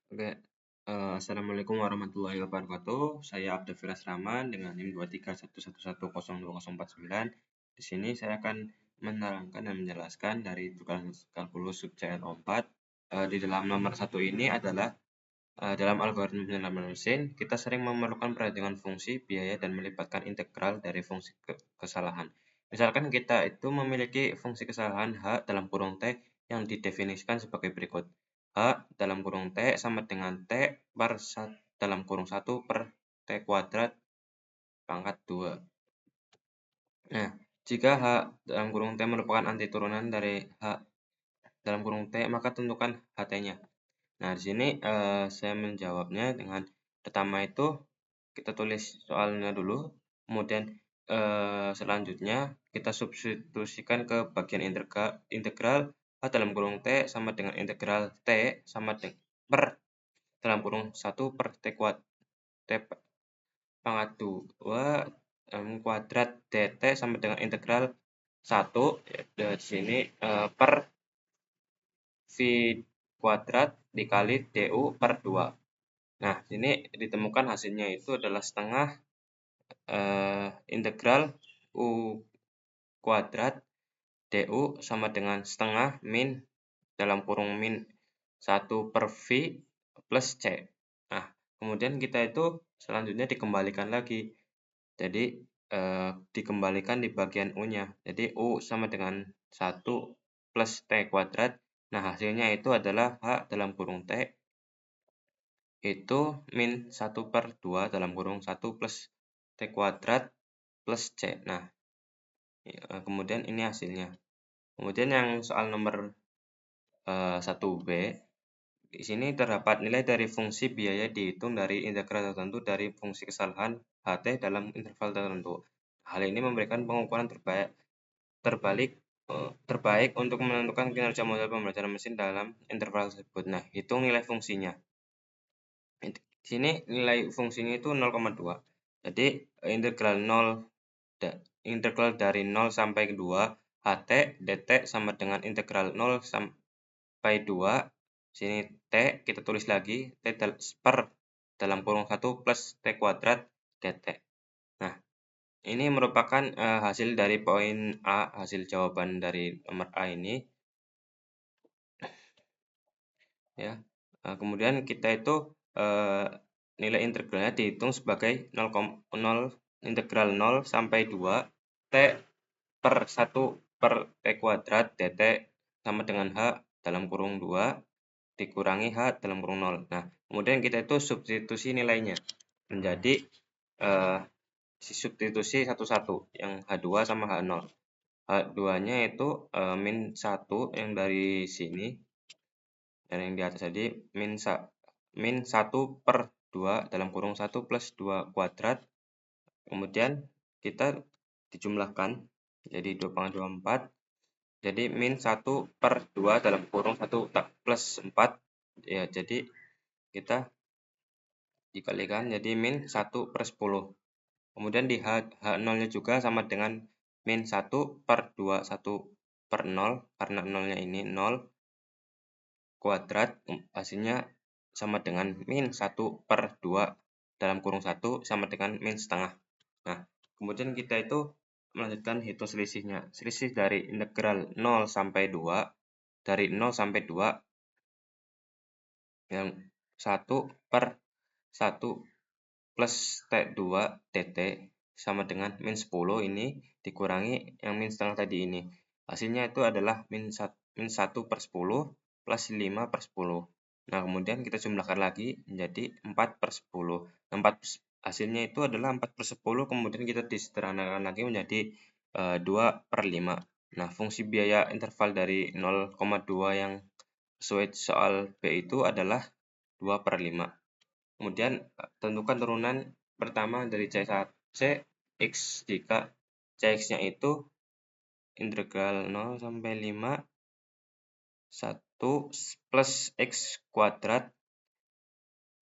Oke, assalamualaikum warahmatullahi wabarakatuh. Saya Abdul Firas Rahman dengan NIM 23111002049. Di sini saya akan menerangkan dan menjelaskan dari tugas kalkulus subjek 4. Di dalam nomor 1 ini adalah dalam algoritma penyelaman mesin, kita sering memerlukan perhitungan fungsi, biaya, dan melibatkan integral dari fungsi kesalahan. Misalkan kita itu memiliki fungsi kesalahan H dalam kurung T yang didefinisikan sebagai berikut. H dalam kurung T sama dengan T per dalam kurung 1 per T kuadrat pangkat 2. Nah, jika H dalam kurung T merupakan anti turunan dari H dalam kurung T, maka tentukan HT-nya. Nah, di sini saya menjawabnya dengan pertama itu kita tulis soalnya dulu, kemudian selanjutnya kita substitusikan ke bagian integral H dalam kurung T sama dengan integral T sama dengan per dalam kurung 1 per T pangkat 2 kuadrat dt sama dengan integral 1 di sini per V kuadrat dikali DU per 2. Nah, sini ditemukan hasilnya itu adalah setengah integral U kuadrat DU sama dengan setengah min dalam kurung min 1 per V plus C. Nah, kemudian kita itu selanjutnya dikembalikan lagi. Jadi, dikembalikan di bagian U-nya. Jadi, U sama dengan 1 plus T kuadrat. Nah, hasilnya itu adalah H dalam kurung T itu min 1 per 2 dalam kurung 1 plus T kuadrat plus C. Nah, kemudian ini hasilnya. Kemudian yang soal nomor 1B, di sini terdapat nilai dari fungsi biaya dihitung dari integral tertentu dari fungsi kesalahan HT dalam interval tertentu. Hal ini memberikan pengukuran terbaik untuk menentukan kinerja model pembelajaran mesin dalam interval tersebut. Nah, hitung nilai fungsinya. Di sini nilai fungsinya itu 0,2. Jadi integral dari 0 sampai 2 HT dt sama dengan integral 0 sampai 2. Sini T kita tulis lagi T per dalam kurung 1 plus T kuadrat dt. Nah, ini merupakan hasil dari poin A, hasil jawaban dari nomor A ini. Ya. Kemudian kita itu nilai integralnya dihitung sebagai 0, integral 0 sampai 2 T per 1 per T kuadrat dt sama dengan H dalam kurung 2 dikurangi H dalam kurung 0. Nah, kemudian kita itu substitusi nilainya menjadi substitusi satu-satu yang H2 sama H0. H2-nya itu min 1 yang dari sini dan yang di atas tadi min 1 per 2 dalam kurung 1 plus 2 kuadrat. Kemudian kita dijumlahkan jadi 2 pangkat 2 4. Jadi min 1 per 2 dalam kurung 1 plus 4. Ya, jadi kita dikalikan jadi min 1 per 10. Kemudian di H0-nya juga sama dengan min 1 per 2, 1 per 0, karena 0-nya ini 0 kuadrat, hasilnya sama dengan min 1 per 2 dalam kurung 1 sama dengan min setengah. Nah, kemudian kita itu melanjutkan hitung selisihnya. Selisih dari integral 0 sampai 2, dari 0 sampai 2, yang 1 per 1 plus T2 dt sama dengan min 10 ini dikurangi yang min setengah tadi ini. Hasilnya itu adalah min 1 per 10 plus 5 per 10. Nah, kemudian kita jumlahkan lagi menjadi 4 per 10. 4, hasilnya itu adalah 4 per 10, kemudian kita disederhanakan lagi menjadi 2 per 5. Nah, fungsi biaya interval dari 0,2 yang sesuai soal B itu adalah 2 per 5. Kemudian tentukan turunan pertama dari Cx jika Cx-nya itu integral 0 sampai 5 1 plus x kuadrat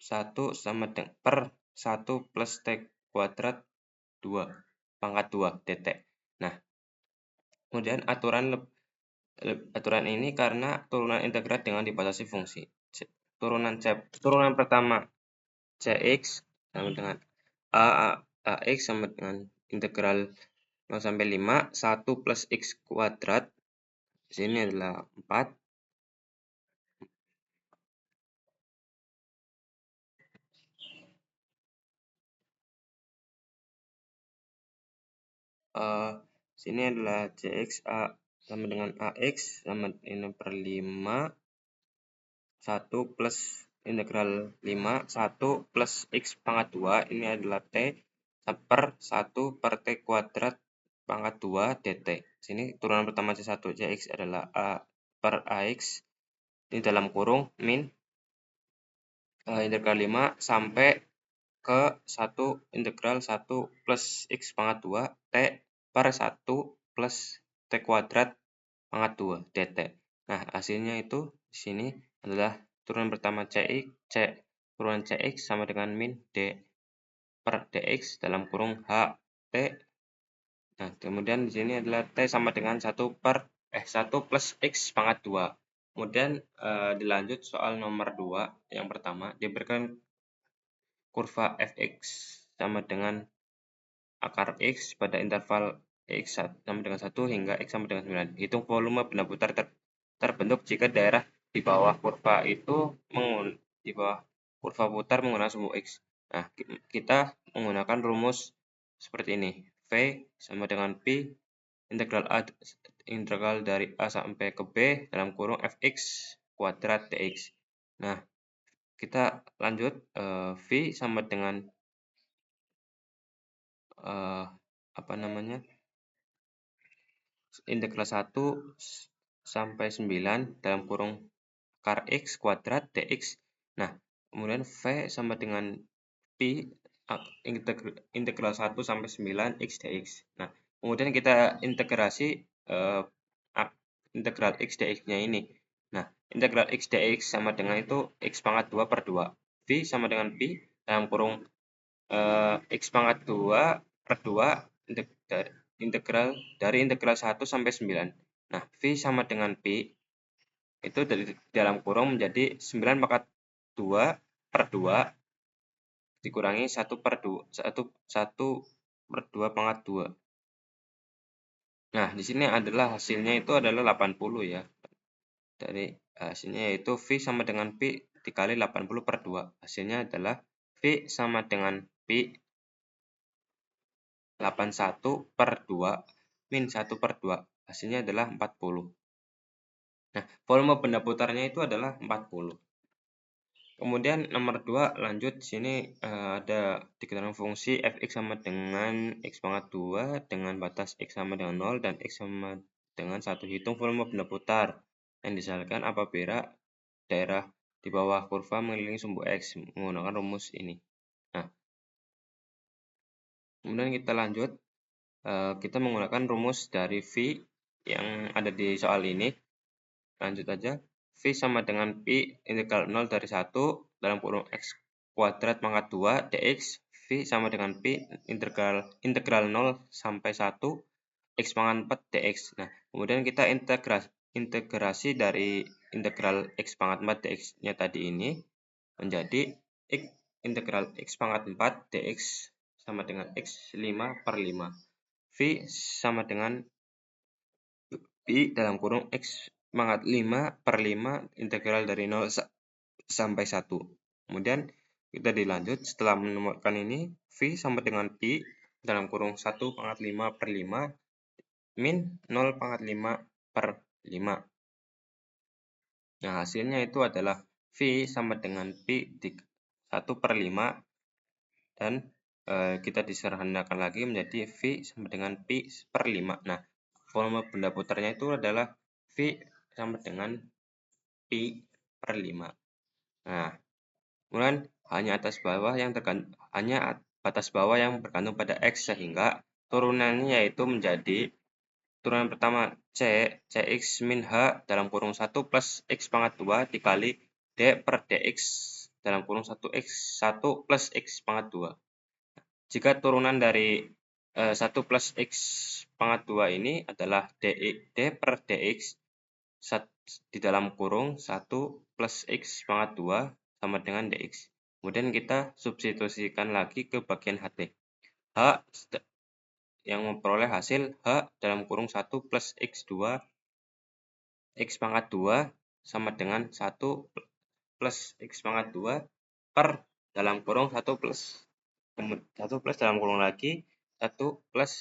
1 sama dengan per 1 plus t kuadrat 2 pangkat 2 dt. Nah, kemudian aturan ini karena turunan integral dengan dibatasi fungsi. turunan pertama Cx sama dengan Ax sama dengan integral 0 sampai 5, 1 plus X kuadrat, sini adalah 4, sini adalah Cx sama dengan Ax sama ini per 5, 1 plus integral 5, 1 plus X pangkat 2, ini adalah T per 1 per T kuadrat pangkat 2 dt. Sini turunan pertama C1 Cx adalah A per Ax, ini dalam kurung min integral 5 sampai ke 1 integral 1 plus X pangkat 2 T per 1 plus T kuadrat pangkat 2 dt. Nah, hasilnya itu di sini adalah turunan pertama turunan Cx sama dengan min D per Dx dalam kurung H T. Nah, kemudian di sini adalah T sama dengan 1 plus X pangkat 2. Kemudian dilanjut soal nomor 2 yang pertama, diberikan kurva fx sama dengan akar X pada interval X sama dengan 1 hingga X sama dengan 9. Hitung volume benda putar terbentuk jika daerah di bawah kurva putar menggunakan sumbu X. Nah, kita menggunakan rumus seperti ini. V sama dengan Pi integral dari A sampai ke B dalam kurung fx kuadrat dx. Nah, kita lanjut, V sama dengan integral 1 sampai 9 dalam kurung akar X kuadrat dx. Nah, kemudian V sama dengan Pi integral 1 sampai 9 X dx. Nah, kemudian kita integrasi integral X dx-nya ini. Nah, integral X dx sama dengan itu X pangkat 2 per 2. V sama dengan Pi dalam kurung X pangkat 2 per 2 integral 1 sampai 9. Nah, V sama dengan Pi itu dari dalam kurung menjadi 9 pangkat 2 per 2 dikurangi 1 per 2 pangkat 2. Nah, di sini adalah hasilnya itu adalah 80 ya. Dari hasilnya yaitu V sama dengan Pi dikali 80 per 2. Hasilnya adalah V sama dengan Pi 81 per 2 min 1 per 2. Hasilnya adalah 40. Nah, volume benda putarnya itu adalah 40. Kemudian nomor 2 lanjut, di sini ada diketahui fungsi fx sama dengan x pangkat 2 dengan batas x sama dengan 0 dan x sama dengan 1. Hitung volume benda putar yang disalurkan apabila daerah di bawah kurva mengelilingi sumbu x menggunakan rumus ini. Nah, kemudian kita lanjut, kita menggunakan rumus dari V yang ada di soal ini. Lanjut aja. V sama dengan Pi integral 0 dari 1 dalam kurung X kuadrat pangkat 2 dx. V sama dengan Pi integral 0 sampai 1 X pangkat 4 dx. Nah, kemudian kita integrasi dari integral X pangkat 4 dx-nya tadi ini menjadi integral X pangkat 4 dx sama dengan X 5 per 5. V sama dengan Pi dalam kurung X pangkat 5 per 5 integral dari 0 sampai 1. Kemudian kita dilanjut setelah menemukan ini, V sama dengan Pi dalam kurung 1 pangkat 5 per 5 min 0 pangkat 5 per 5. Nah, hasilnya itu adalah V sama dengan Pi di 1 per 5 dan kita disederhanakan lagi menjadi V sama dengan Pi per 5. Nah, volume benda putarnya itu adalah V sama dengan Pi per 5. Nah, kemudian hanya batas bawah yang bergantung pada X, sehingga turunannya yaitu menjadi turunan pertama Cx min H dalam kurung 1 plus X pangkat 2 dikali D per Dx dalam kurung 1 plus X pangkat 2. Jika turunan dari 1 plus X pangkat 2 ini adalah D per Dx di dalam kurung 1 plus X pangkat 2 sama dengan dx. Kemudian kita substitusikan lagi ke bagian HT. H yang memperoleh hasil H dalam kurung 1 plus X2 X pangkat 2 sama dengan 1 plus X pangkat 2 per dalam kurung 1 plus 1 plus dalam kurung lagi 1 plus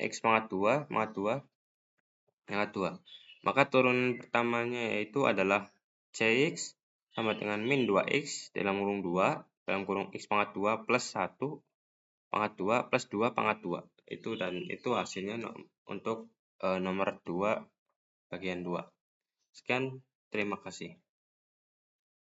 X pangkat 2 pangkat 2. Maka turunan pertamanya yaitu adalah Cx sama dengan min 2x dalam kurung 2 dalam kurung X pangkat 2 plus 1 pangkat 2 plus 2 pangkat 2. Itu hasilnya untuk nomor 2 bagian 2. Sekian, terima kasih.